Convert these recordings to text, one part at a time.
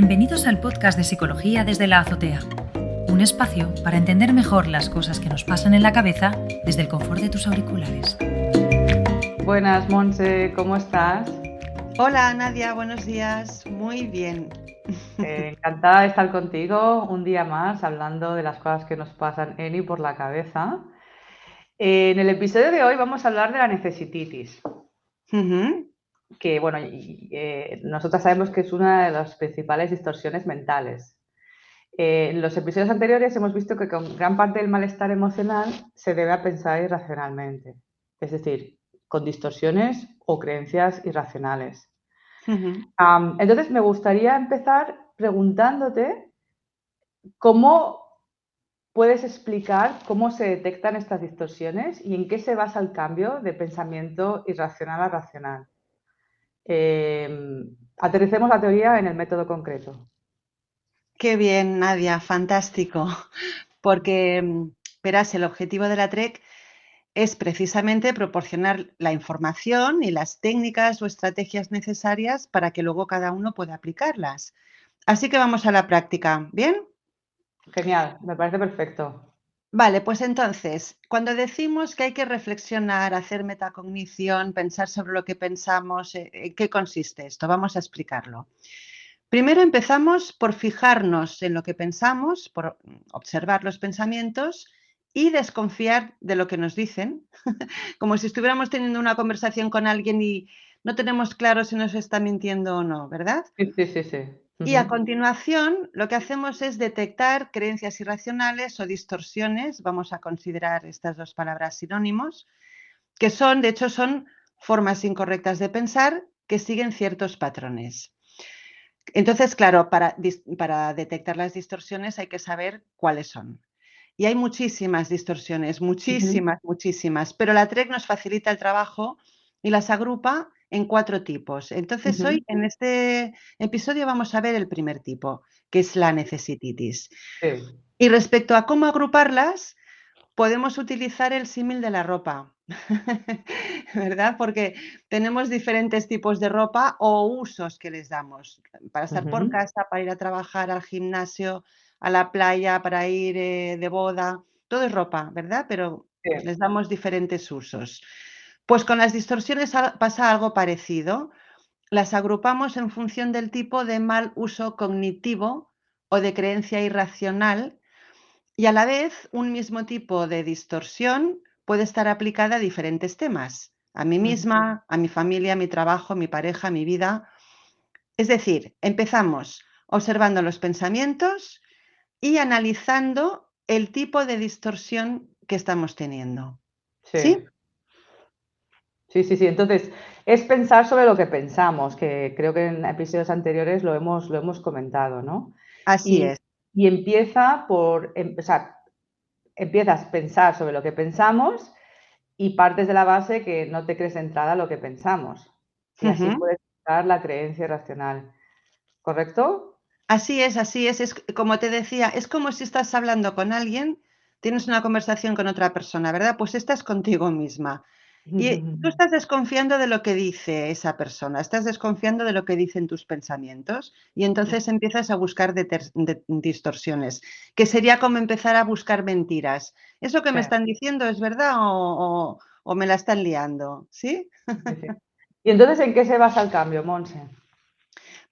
Bienvenidos al podcast de Psicología desde la Azotea, un espacio para entender mejor las cosas que nos pasan en la cabeza desde el confort de tus auriculares. Buenas, Monse, ¿cómo estás? Hola Nadia, buenos días. Muy bien. Encantada de estar contigo un día más hablando de las cosas que nos pasan en y por la cabeza. En el episodio de hoy vamos a hablar de la necesititis, Ujú. que bueno, nosotras sabemos que es una de las principales distorsiones mentales. En los episodios anteriores hemos visto que con gran parte del malestar emocional se debe a pensar irracionalmente, es decir, con distorsiones o creencias irracionales. Ujú. Entonces, me gustaría empezar preguntándote cómo puedes explicar cómo se detectan estas distorsiones y en qué se basa el cambio de pensamiento irracional a racional. Aterricemos la teoría en el método concreto. Qué bien, Nadia, fantástico. Porque, verás, el objetivo de la TREC es precisamente proporcionar la información y las técnicas o estrategias necesarias para que luego cada uno pueda aplicarlas. Así que vamos a la práctica, ¿bien? Genial, me parece perfecto. Vale, pues entonces, cuando decimos que hay que reflexionar, hacer metacognición, pensar sobre lo que pensamos, ¿en qué consiste esto? Vamos a explicarlo. Primero empezamos por fijarnos en lo que pensamos, por observar los pensamientos y desconfiar de lo que nos dicen, como si estuviéramos teniendo una conversación con alguien y no tenemos claro si nos está mintiendo o no, ¿verdad? Sí. Y a Ujú. continuación, lo que hacemos es detectar creencias irracionales o distorsiones, vamos a considerar estas dos palabras sinónimos, que son, de hecho, son formas incorrectas de pensar que siguen ciertos patrones. Entonces, claro, para detectar las distorsiones hay que saber cuáles son. Y hay muchísimas distorsiones, Ujú. muchísimas, pero la TREC nos facilita el trabajo y las agrupa en 4 tipos. Entonces, Ujú. hoy en este episodio vamos a ver el primer tipo, que es la necesititis. Sí. Y respecto a cómo agruparlas, podemos utilizar el símil de la ropa, ¿verdad? Porque tenemos diferentes tipos de ropa o usos que les damos, para estar por Ujú. casa, para ir a trabajar, al gimnasio, a la playa, para ir de boda, todo es ropa, ¿verdad? Pero Sí. les damos diferentes usos. Pues con las distorsiones pasa algo parecido. Las agrupamos en función del tipo de mal uso cognitivo o de creencia irracional y a la vez, un mismo tipo de distorsión puede estar aplicada a diferentes temas, a mí Ujú. misma, a mi familia, a mi trabajo, a mi pareja, a mi vida. Es decir, empezamos observando los pensamientos y analizando el tipo de distorsión que estamos teniendo. ¿Sí? Sí. Sí. Entonces, es pensar sobre lo que pensamos, que creo que en episodios anteriores lo hemos comentado, ¿no? Así Y, es. y empieza por, o sea, empiezas a pensar sobre lo que pensamos y partes de la base que no te crees de entrada lo que pensamos. Y así Ujú. puedes buscar la creencia racional. ¿Correcto? Así es, así es. Es como te decía, es como si estás hablando con alguien, tienes una conversación con otra persona, ¿verdad? Pues estás contigo misma. Y tú estás desconfiando de lo que dice esa persona, estás desconfiando de lo que dicen tus pensamientos y entonces empiezas a buscar distorsiones, que sería como empezar a buscar mentiras. ¿Eso que Sí, me están diciendo es verdad o me la están liando? ¿Sí? sí. ¿Y entonces en qué se basa el cambio, Monse?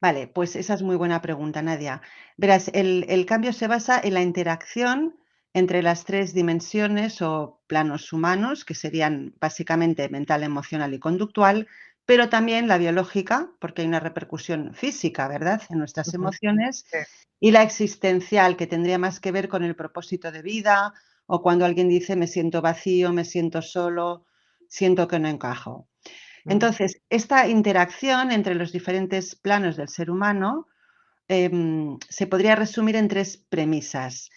Vale, pues esa es muy buena pregunta, Nadia. Verás, el cambio se basa en la interacción entre las 3 dimensiones o planos humanos, que serían básicamente mental, emocional y conductual, pero también la biológica, porque hay una repercusión física, ¿verdad?, en nuestras Ujú. emociones, Sí, y la existencial, que tendría más que ver con el propósito de vida o cuando alguien dice me siento vacío, me siento solo, siento que no encajo. mm, Entonces, esta interacción entre los diferentes planos del ser humano se podría resumir en 3 premisas.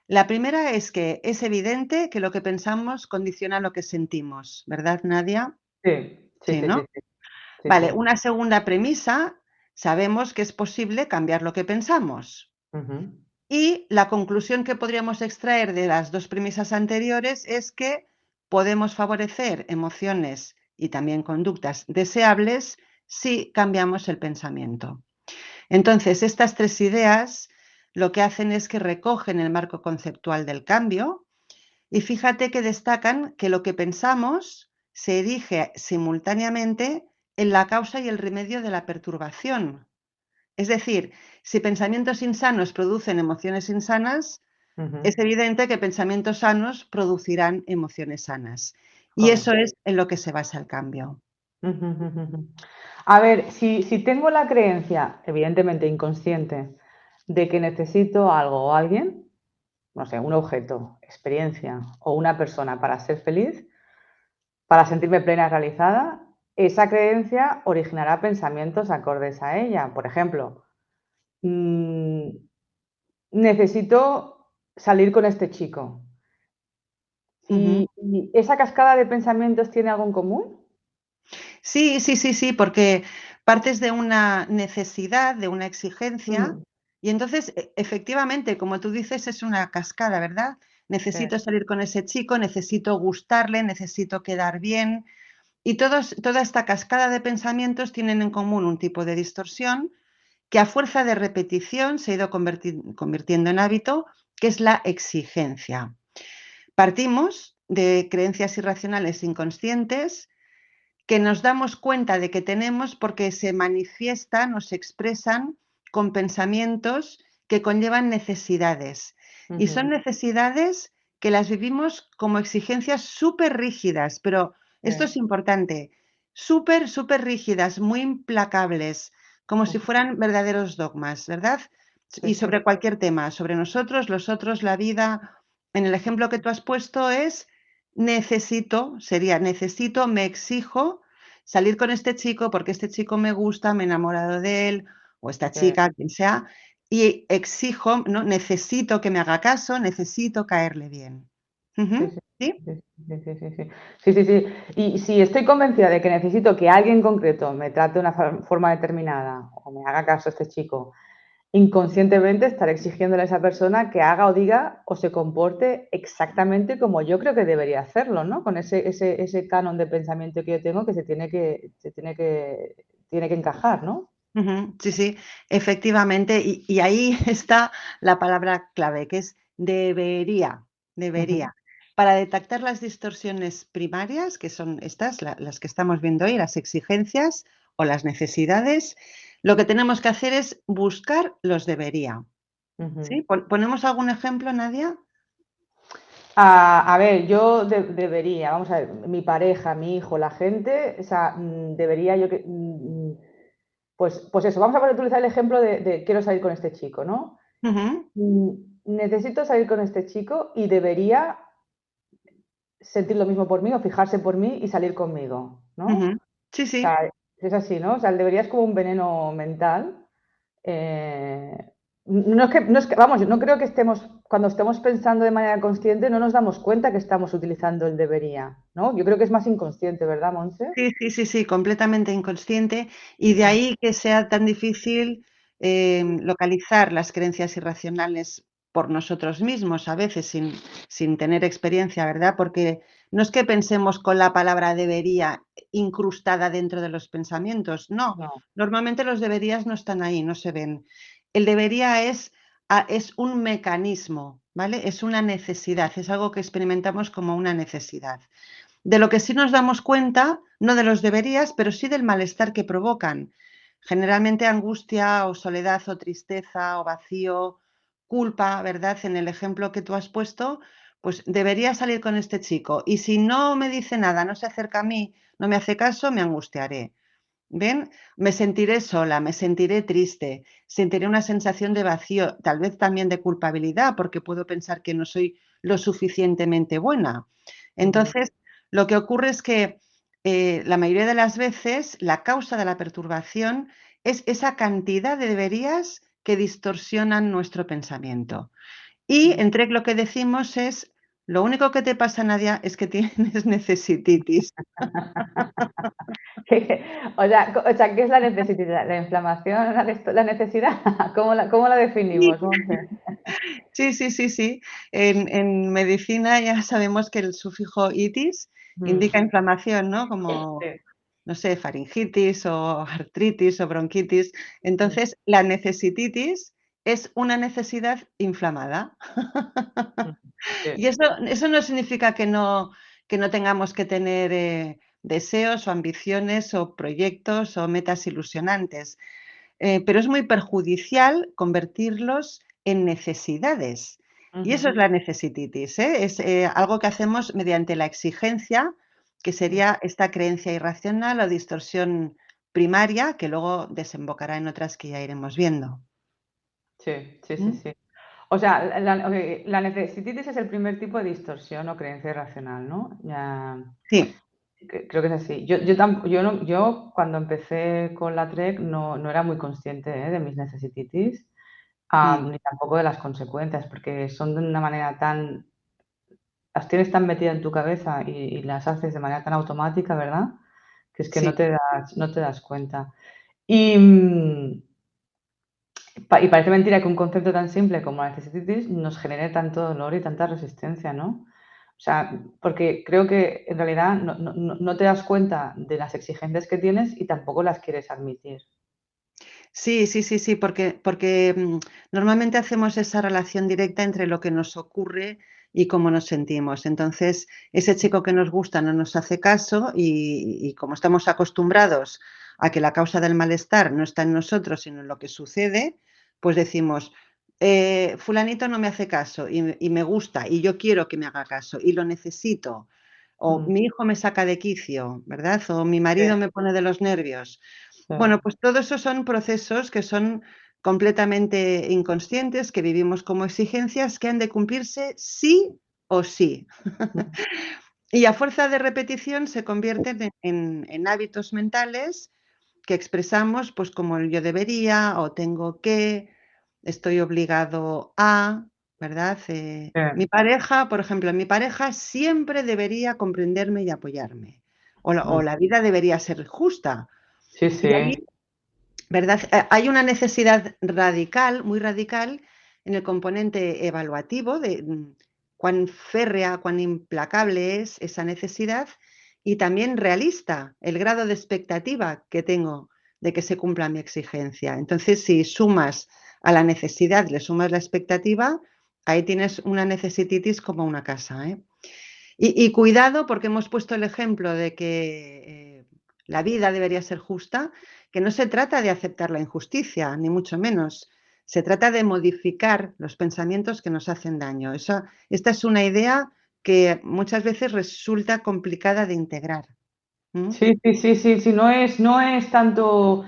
La primera es que es evidente que lo que pensamos condiciona lo que sentimos, ¿verdad, Nadia? Sí, ¿no? sí. Vale, una segunda premisa, sabemos que es posible cambiar lo que pensamos. Ujú. Y la conclusión que podríamos extraer de las 2 premisas anteriores es que podemos favorecer emociones y también conductas deseables si cambiamos el pensamiento. Entonces, estas 3 ideas lo que hacen es que recogen el marco conceptual del cambio y fíjate que destacan que lo que pensamos se erige simultáneamente en la causa y el remedio de la perturbación. Es decir, si pensamientos insanos producen emociones insanas, es evidente que pensamientos sanos producirán emociones sanas. Y eso Correcto. es en lo que se basa el cambio. A ver, si tengo la creencia, evidentemente inconsciente, de que necesito algo o alguien, no sé, un objeto, experiencia o una persona para ser feliz, para sentirme plena y realizada, esa creencia originará pensamientos acordes a ella. Por ejemplo, necesito salir con este chico. Ujú. ¿Y esa cascada de pensamientos tiene algo en común? Sí, sí, sí, sí, porque partes de una necesidad, de una exigencia, Mm, y entonces, efectivamente, como tú dices, es una cascada, ¿verdad? sí, Necesito salir con ese chico, necesito gustarle, necesito quedar bien, y toda esta cascada de pensamientos tienen en común un tipo de distorsión que a fuerza de repetición se ha ido convirtiendo en hábito, que es la exigencia. Partimos de creencias irracionales inconscientes que nos damos cuenta de que tenemos porque se manifiestan o se expresan con pensamientos que conllevan necesidades. Y son ujú, necesidades que las vivimos como exigencias súper rígidas, pero sí, esto es importante, súper, súper rígidas, muy implacables, como si ujú, fueran verdaderos dogmas, ¿verdad? sí, Y sí, sobre cualquier tema, sobre nosotros, los otros, la vida. En el ejemplo que tú has puesto es necesito, me exijo salir con este chico porque este chico me gusta, me he enamorado de él, o esta sí, chica, quien sea, y exijo, ¿no? Necesito que me haga caso, necesito caerle bien. sí, Ujú, sí, ¿sí? sí, sí, sí, sí, sí. Sí, sí, sí. Y si estoy convencida de que necesito que alguien concreto me trate de una forma determinada o me haga caso este chico, inconscientemente estaré exigiéndole a esa persona que haga o diga o se comporte exactamente como yo creo que debería hacerlo, ¿no? Con ese canon de pensamiento que yo tengo que tiene que encajar, ¿no? Ujú, sí, sí, efectivamente, y ahí está la palabra clave, que es debería, Ujú. debería. Para detectar las distorsiones primarias, que son estas, las que estamos viendo hoy, las exigencias o las necesidades, lo que tenemos que hacer es buscar los debería. ¿Sí? Ujú. ¿Ponemos algún ejemplo, Nadia? A ver, yo debería, vamos a ver, mi pareja, mi hijo, la gente, o sea, debería yo que, pues eso, vamos a utilizar el ejemplo de quiero salir con este chico, ¿no? Ujú, Necesito salir con este chico y debería sentir lo mismo por mí o fijarse por mí y salir conmigo, ¿no? ujú. Sí, O sí. sea, es así, ¿no? O sea, el debería es como un veneno mental. Eh, vamos, no creo que cuando estemos pensando de manera consciente, no nos damos cuenta que estamos utilizando el debería, ¿no? Yo creo que es más inconsciente, ¿verdad, Monse? Sí, sí, sí, sí, completamente inconsciente. Y de ahí que sea tan difícil localizar las creencias irracionales por nosotros mismos, a veces sin tener experiencia, ¿verdad? Porque no es que pensemos con la palabra debería incrustada dentro de los pensamientos, no. No. Normalmente los deberías no están ahí, no se ven. El debería es un mecanismo, ¿vale? Es una necesidad, es algo que experimentamos como una necesidad. De lo que sí nos damos cuenta, no de los deberías, pero sí del malestar que provocan. Generalmente angustia o soledad o tristeza o vacío, culpa, ¿verdad? En el ejemplo que tú has puesto, pues debería salir con este chico. Y si no me dice nada, no se acerca a mí, no me hace caso, me angustiaré. ¿Ven? Me sentiré sola, me sentiré triste, sentiré una sensación de vacío, tal vez también de culpabilidad, porque puedo pensar que no soy lo suficientemente buena. Ujú. Entonces, lo que ocurre es que la mayoría de las veces la causa de la perturbación es esa cantidad de deberías que distorsionan nuestro pensamiento. Y entre lo que decimos es, lo único que te pasa, Nadia, es que tienes necesititis. O sea, ¿qué es la necesidad? ¿La inflamación? ¿La necesidad? ¿Cómo la definimos, Monse? Sí, sí, sí, sí. En medicina ya sabemos que el sufijo itis indica Mm, inflamación, ¿no? Como sí. no sé, faringitis o artritis o bronquitis. Entonces, la necesititis es una necesidad inflamada. Y Sí, eso no significa que no tengamos que tener deseos o ambiciones o proyectos o metas ilusionantes, pero es muy perjudicial convertirlos en necesidades. Y eso es ujú, la necesititis, ¿eh? Es algo que hacemos mediante la exigencia, que sería esta creencia irracional o distorsión primaria, que luego desembocará en otras que ya iremos viendo. sí, sí, sí, ¿Mm? sí. O sea, la necesititis es el primer tipo de distorsión o creencia irracional, ¿no? Ya, Sí. creo que es así. Yo cuando empecé con la TREC no era muy consciente, de mis necesititis, Mm. ni tampoco de las consecuencias, porque son de una manera tan, las tienes tan metidas en tu cabeza y las haces de manera tan automática, ¿verdad? Que es que Sí. no te das cuenta. Y, y parece mentira que un concepto tan simple como la necesitis nos genere tanto dolor y tanta resistencia, ¿no? O sea, porque creo que en realidad no te das cuenta de las exigencias que tienes y tampoco las quieres admitir. Sí, sí, sí, sí, porque normalmente hacemos esa relación directa entre lo que nos ocurre y cómo nos sentimos. Entonces, ese chico que nos gusta no nos hace caso y como estamos acostumbrados a que la causa del malestar no está en nosotros, sino en lo que sucede, pues decimos, fulanito no me hace caso y me gusta y yo quiero que me haga caso y lo necesito. O Mm, mi hijo me saca de quicio, ¿verdad? O mi sí, marido me pone de los nervios. sí, Bueno, pues todo eso son procesos que son completamente inconscientes, que vivimos como exigencias que han de cumplirse sí o sí. mm, Y a fuerza de repetición se convierten en hábitos mentales que expresamos pues como el yo debería o tengo que, estoy obligado a, ¿verdad? sí, Mi pareja, por ejemplo, mi pareja siempre debería comprenderme y apoyarme. O mm, la vida debería ser justa. sí, Y ahí, sí, ¿verdad? Hay una necesidad radical, muy radical, en el componente evaluativo de cuán férrea, cuán implacable es esa necesidad y también realista, el grado de expectativa que tengo de que se cumpla mi exigencia. Entonces, si sumas a la necesidad, le sumas la expectativa, ahí tienes una necesititis como una casa, ¿eh? Y cuidado porque hemos puesto el ejemplo de que la vida debería ser justa, que no se trata de aceptar la injusticia, ni mucho menos. Se trata de modificar los pensamientos que nos hacen daño. Esta es una idea que muchas veces resulta complicada de integrar. ¿Mm? sí, sí, sí, sí, sí, no es tanto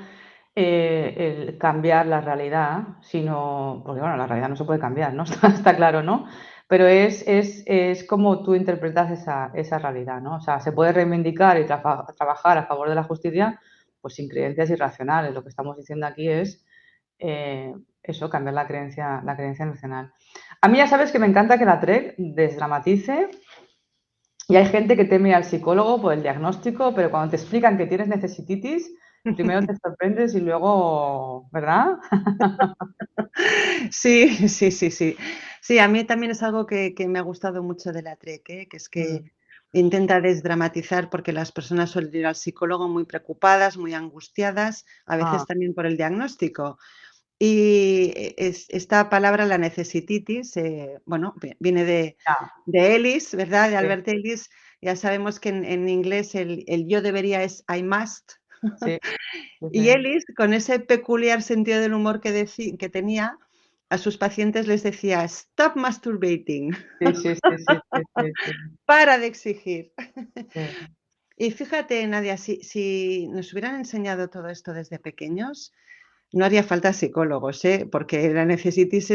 el cambiar la realidad, sino, porque bueno, la realidad no se puede cambiar, ¿no? Está claro, ¿no? Pero es como tú interpretas esa realidad, ¿no? O sea, se puede reivindicar y trabajar a favor de la justicia, pues sin creencias irracionales. Lo que estamos diciendo aquí es eso, cambiar la creencia nacional. A mí ya sabes que me encanta que la TREC desdramatice y hay gente que teme al psicólogo por el diagnóstico, pero cuando te explican que tienes necesititis, primero te sorprendes y luego, ¿verdad? Sí, sí, sí, sí. Sí, a mí también es algo que me ha gustado mucho de la TREC, que es que Mm. intenta desdramatizar porque las personas suelen ir al psicólogo muy preocupadas, muy angustiadas, a Ah, veces también por el diagnóstico. Y esta palabra, la necesititis, bueno, viene ya, de Ellis, ¿verdad? De sí, Albert Ellis. Ya sabemos que en inglés el yo debería es I must. sí, sí, Y sí. Ellis, con ese peculiar sentido del humor que tenía, a sus pacientes les decía, stop masturbating, Sí, sí, sí, sí, sí, sí, sí, para de exigir. sí. Y fíjate, Nadia, si nos hubieran enseñado todo esto desde pequeños, no haría falta psicólogos, ¿eh? Porque la necesititis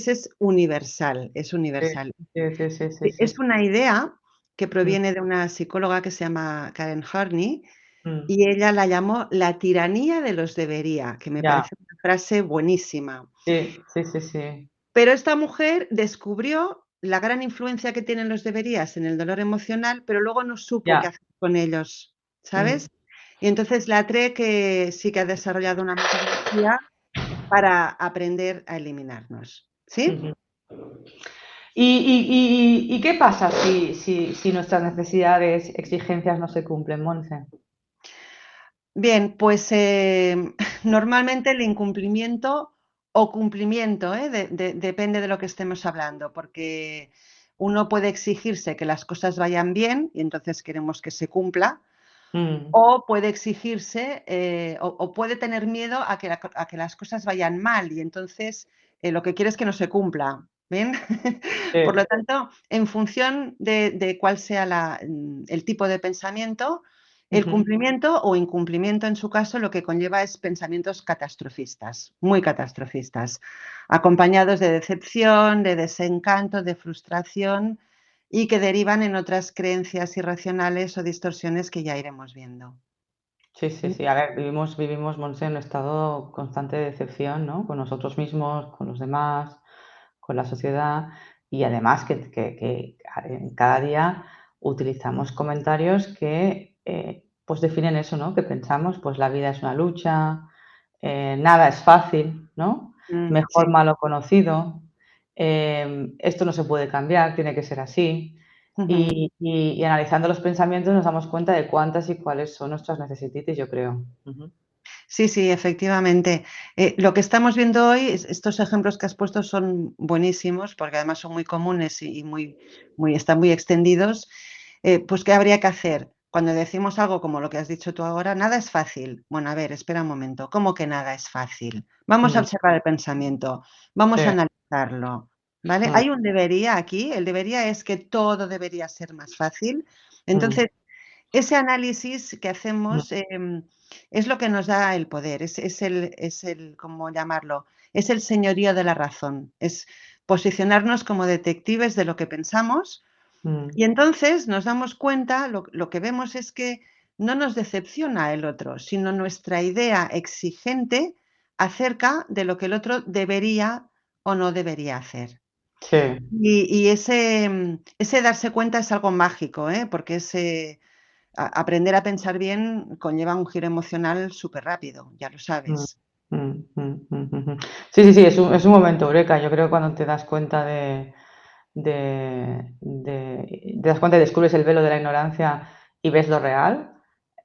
es universal, es Sí, universal. sí, sí, sí, sí, sí, Es sí. una idea que Mm, proviene de una psicóloga que se llama Karen Horney mm, y ella la llamó la tiranía de los debería, que me ya, parece una frase buenísima. sí, sí, sí, sí. Pero esta mujer descubrió la gran influencia que tienen los deberías en el dolor emocional, pero luego no supo qué Ya. hacer con ellos, Mm, ¿sabes? Y entonces la TRE que sí que ha desarrollado una metodología para aprender a eliminarnos, ¿sí? ujú. ¿Y qué pasa si nuestras necesidades, exigencias no se cumplen, Monse? Bien, pues normalmente el incumplimiento o cumplimiento, depende de lo que estemos hablando, porque uno puede exigirse que las cosas vayan bien y entonces queremos que se cumpla, Mm, o puede exigirse o puede tener miedo a que las cosas vayan mal y entonces lo que quiere es que no se cumpla. ¿Ven? Por lo sí. tanto, en función de cuál sea el tipo de pensamiento, el Ujú. cumplimiento o incumplimiento en su caso lo que conlleva es pensamientos catastrofistas, muy catastrofistas, acompañados de decepción, de desencanto, de frustración y que derivan en otras creencias irracionales o distorsiones que ya iremos viendo. Sí, sí, ¿Mm? sí. A ver, vivimos, Monse, en un estado constante de decepción, ¿no? Con nosotros mismos, con los demás, con la sociedad y además que cada día utilizamos comentarios que pues definen eso, ¿no? Que pensamos, pues la vida es una lucha, nada es fácil, ¿no? Sí. Mejor malo conocido, esto no se puede cambiar, tiene que ser así. Ujú. Y analizando los pensamientos nos damos cuenta de cuántas y cuáles son nuestras necesitis, yo creo. Ujú. Sí, sí, efectivamente. Lo que estamos viendo hoy, estos ejemplos que has puesto son buenísimos, porque además son muy comunes y están muy extendidos. Pues, ¿qué habría que hacer? Cuando decimos algo como lo que has dicho tú ahora, nada es fácil. Bueno, a ver, espera un momento, ¿cómo que nada es fácil? Vamos a Mm, observar el pensamiento, sí, vamos a analizarlo, ¿vale? mm, Hay un debería aquí, el debería es que todo debería ser más fácil. mm, Entonces, ese análisis que mm, hacemos, es lo que nos da el poder, es el, ¿cómo llamarlo? Es el señorío de la razón, es posicionarnos como detectives de lo que pensamos mm. y entonces nos damos cuenta, lo que vemos es que no nos decepciona el otro, sino nuestra idea exigente acerca de lo que el otro debería o no debería hacer. Sí, Y ese darse cuenta es algo mágico, porque aprender a pensar bien conlleva un giro emocional súper rápido, ya lo mm, sabes. ujú. Sí, sí, sí, es un momento eureka. Yo creo que cuando te das cuenta te das cuenta y descubres el velo de la ignorancia y ves lo real,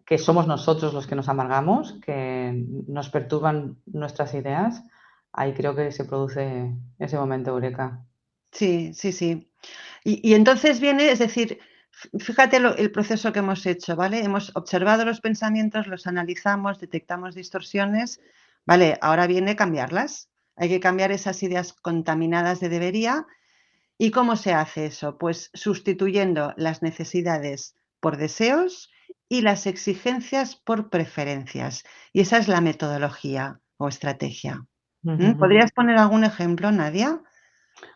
que somos nosotros los que nos amargamos, que nos perturban nuestras ideas, ahí creo que se produce ese momento eureka. Sí, sí, sí. Y entonces viene, es decir, fíjate el proceso que hemos hecho, ¿vale? Hemos observado los pensamientos, los analizamos, detectamos distorsiones, ¿vale? Ahora viene cambiarlas. Hay que cambiar esas ideas contaminadas de debería. ¿Y cómo se hace eso? Pues sustituyendo las necesidades por deseos y las exigencias por preferencias. Y esa es la metodología o estrategia. ¿Podrías poner algún ejemplo, Nadia?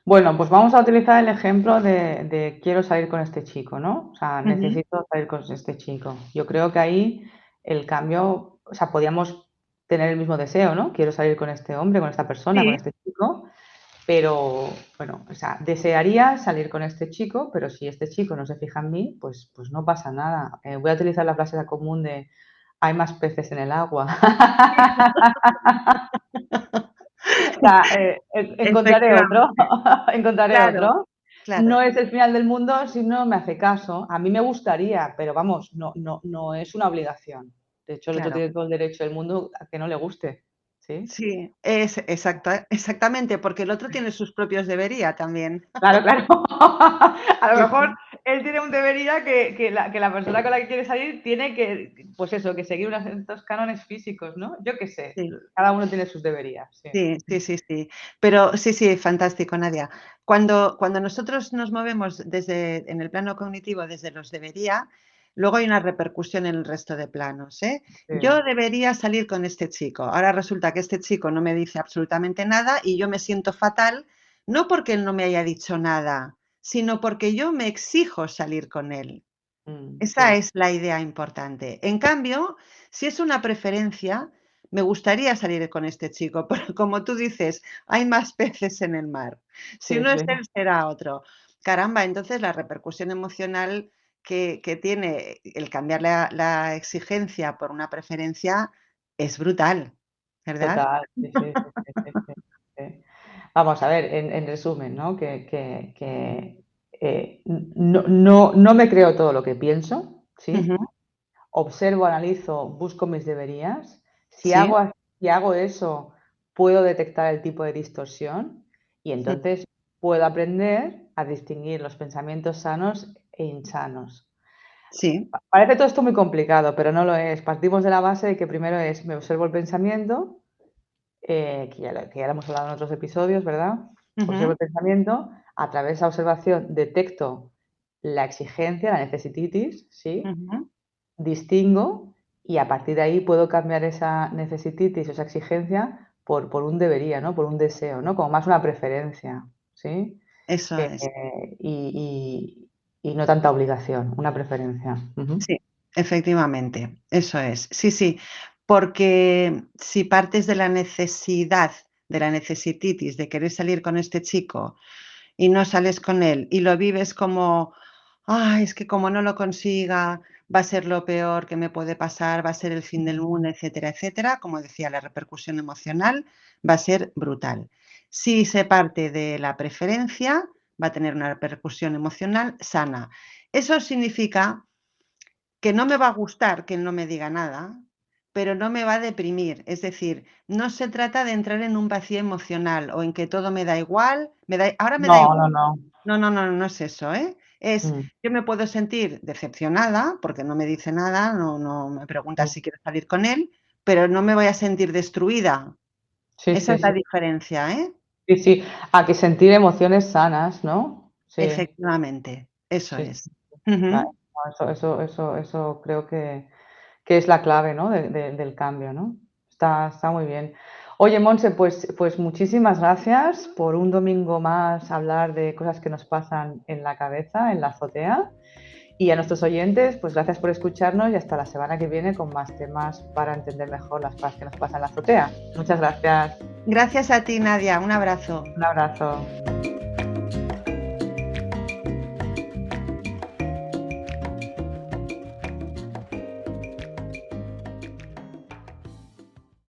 Bueno, pues vamos a utilizar el ejemplo de quiero salir con este chico, ¿no? O sea, Ujú. necesito salir con este chico. Yo creo que ahí el cambio, o sea, podíamos tener el mismo deseo, ¿no? Quiero salir con este hombre, con esta persona, con Sí, este chico, pero bueno, o sea, desearía salir con este chico, pero si este chico no se fija en mí, pues no pasa nada. Voy a utilizar la frase común de hay más peces en el agua. O sea, encontraré otro, efectivamente. encontraré Claro, otro. No claro, es el final del mundo si no me hace caso. A mí me gustaría, pero vamos, no es una obligación. De hecho, el otro claro. tiene todo el derecho del mundo a que no le guste. ¿Sí? Sí, exactamente, porque el otro tiene sus propios debería también. Claro, claro. A lo Sí, mejor sí, él tiene un debería que la persona con la que quiere salir tiene que, pues eso, que seguir unos ciertos cánones físicos, ¿no? Yo qué sé, sí. cada uno tiene sus deberías, sí. Sí, sí, sí, sí. Pero sí, sí, fantástico, Nadia. Cuando nosotros nos movemos en el plano cognitivo desde los debería, luego hay una repercusión en el resto de planos, ¿eh? Sí. Yo debería salir con este chico. Ahora resulta que este chico no me dice absolutamente nada y yo me siento fatal, no porque él no me haya dicho nada, sino porque yo me exijo salir con él. Esa Sí. es la idea importante. En cambio, si es una preferencia, me gustaría salir con este chico, pero como tú dices, hay más peces en el mar. Si Sí, no es sí. él, será otro. Caramba, entonces la repercusión emocional que tiene el cambiar la exigencia por una preferencia es brutal, ¿verdad? Total, sí, sí, sí, sí, sí, sí. Vamos a ver, en resumen, ¿no? No me creo todo lo que pienso, ¿sí? Observo, analizo, busco mis deberías. Si Sí. hago eso, puedo detectar el tipo de distorsión y entonces puedo aprender a distinguir los pensamientos sanos e insanos. Sí. Parece todo esto muy complicado, pero no lo es. Partimos de la base de que primero me observo el pensamiento, que ya lo hemos hablado en otros episodios, ¿verdad? Observo el pensamiento, a través de esa observación detecto la exigencia, la necesititis, ¿sí? Distingo y a partir de ahí puedo cambiar esa necesititis o esa exigencia por un debería, ¿no? Por un deseo, ¿no? Como más una preferencia, ¿sí? Eso es. Y no tanta obligación, una preferencia. Sí, efectivamente, eso es. Sí, sí, porque si partes de la necesidad, de la necesititis, de querer salir con este chico y no sales con él y lo vives como, ay, es que como no lo consiga, va a ser lo peor que me puede pasar, va a ser el fin del mundo, etcétera, etcétera, como decía, la repercusión emocional va a ser brutal. Si se parte de la preferencia, va a tener una repercusión emocional sana. Eso significa que no me va a gustar que él no me diga nada, pero no me va a deprimir. Es decir, no se trata de entrar en un vacío emocional o en que todo me da igual, ahora me da No, igual. no, no. No es eso, ¿eh? Yo me puedo sentir decepcionada porque no me dice nada, no me pregunta si quiero salir con él, pero no me voy a sentir destruida. Sí, Esa sí, es la sí. diferencia, ¿eh? Sí, sí. A que sentir emociones sanas, ¿no? Sí, Efectivamente, eso sí, sí. es. Vale. Ujú. Eso creo que es la clave, ¿no? Del cambio, ¿no? Está muy bien. Oye, Monse, pues muchísimas gracias por un domingo más hablar de cosas que nos pasan en la cabeza, en la azotea. Y a nuestros oyentes, pues gracias por escucharnos y hasta la semana que viene con más temas para entender mejor las cosas que nos pasan en la azotea. Muchas gracias. Gracias a ti, Nadia. Un abrazo. Un abrazo.